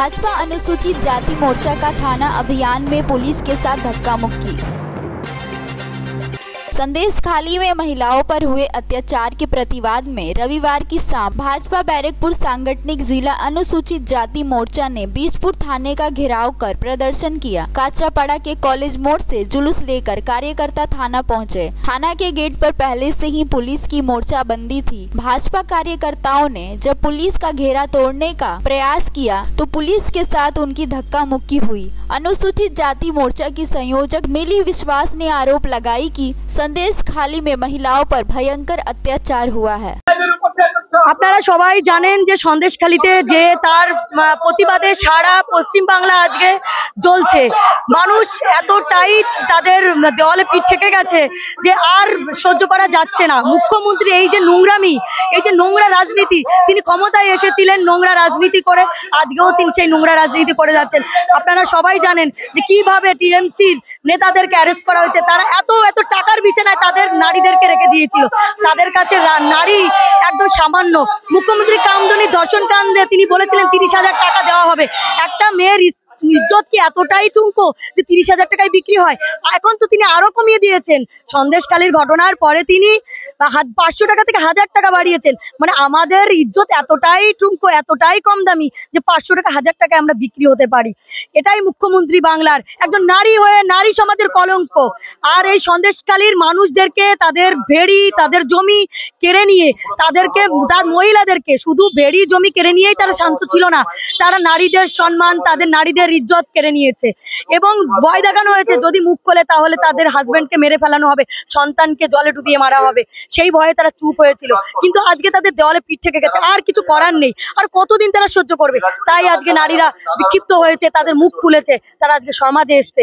भाजपा अनुसूचित जाति मोर्चा का थाना अभियान में पुलिस के साथ धक्का मुक्की। संदेश खाली में महिलाओं पर हुए अत्याचार के प्रतिवाद में रविवार की शाम भाजपा बैरकपुर सांगठनिक जिला अनुसूचित जाति मोर्चा ने बीजपुर थाने का घेराव कर प्रदर्शन किया। काचरापाड़ा के कॉलेज मोड़ से जुलूस लेकर कार्यकर्ता थाना पहुंचे। थाना के गेट पर पहले से ही पुलिस की मोर्चाबंदी थी। भाजपा कार्यकर्ताओं ने जब पुलिस का घेरा तोड़ने का प्रयास किया तो पुलिस के साथ उनकी धक्का मुक्की हुई। अनुसूचित जाति मोर्चा की संयोजक मिली विश्वास ने आरोप लगाई कि संदेश खाली में महिलाओं पर भयंकर अत्याचार हुआ है। আপনারা সবাই জানেন যে সন্দেশখালীতে যে তার প্রতিবাদে সারা পশ্চিম বাংলা আজকে জ্বলছে। মানুষ এতটাই তাদের দেওয়ালে পিঠ থেকে গেছে যে আর সহ্য করা যাচ্ছে না। মুখ্যমন্ত্রী এই যে নোংরামি, এই যে নোংরা রাজনীতি, তিনি ক্ষমতায় এসেছিলেন নোংরা রাজনীতি করে, আজকেও তিনি সেই নোংরা রাজনীতি করে যাচ্ছেন। আপনারা সবাই জানেন যে কিভাবে টিএমসির নেতাদেরকে অ্যারেস্ট করা হয়েছে। তারা এত টাকার বিছানায় তাদের নারীদেরকে রেখে দিয়েছিল। তাদের কাছে নারী একদম সামান্য। মুখ্যমন্ত্রী কামদুনি ধর্ষণ কাণ্ডে তিনি বলেছিলেন 30,000 টাকা দেওয়া হবে। একটা মেয়ের ইজ্জত কি এতটাই ঠুনকো যে 30,000 টাকায় বিক্রি হয়? এখন তো তিনি আরো কমিয়ে দিয়েছেন। সন্দেশখালীর ঘটনার পরে তিনি 500 টাকা থেকে 1000 টাকা বাড়িয়েছেন। মানে আমাদের ইজ্জত এতটাই ঠুনকো, এতটাই কম দামি যে 500 টাকা 1000 টাকায় আমরা বিক্রি হতে পারি। এটাই মুখ্যমন্ত্রী বাংলার একজন নারী হয়ে নারী সমাজের কলঙ্ক। আর এই সন্দেশখালীর মানুষদেরকে তাদের ভেড়ি, তাদের জমি কেড়ে নিয়ে তাদেরকে, তার মহিলাদেরকে শুধু ভেড়ি জমি কেড়ে নিয়েই তারা শান্ত ছিল না, তারা নারীদের সম্মান, তাদের নারীদের ইজ্জত কেড়ে নিয়েছে এবং ভয় দেখানো হয়েছে যদি মুখ খোলে তাহলে তাদের হাজবেন্ডকে মেরে ফেলানো হবে, সন্তানকে জলে ডুবিয়ে মারা হবে। সেই ভয়ে তারা চুপ হয়েছিল, কিন্তু আজকে তাদের দেওয়ালে পিঠ থেকে গেছে। আর কিছু করার নেই। আর কতদিন তারা সহ্য করবে? তাই আজকে নারীরা বিক্ষিপ্ত হয়েছে, তাদের মুখ খুলেছে, তারা আজকে সমাজে এসছে।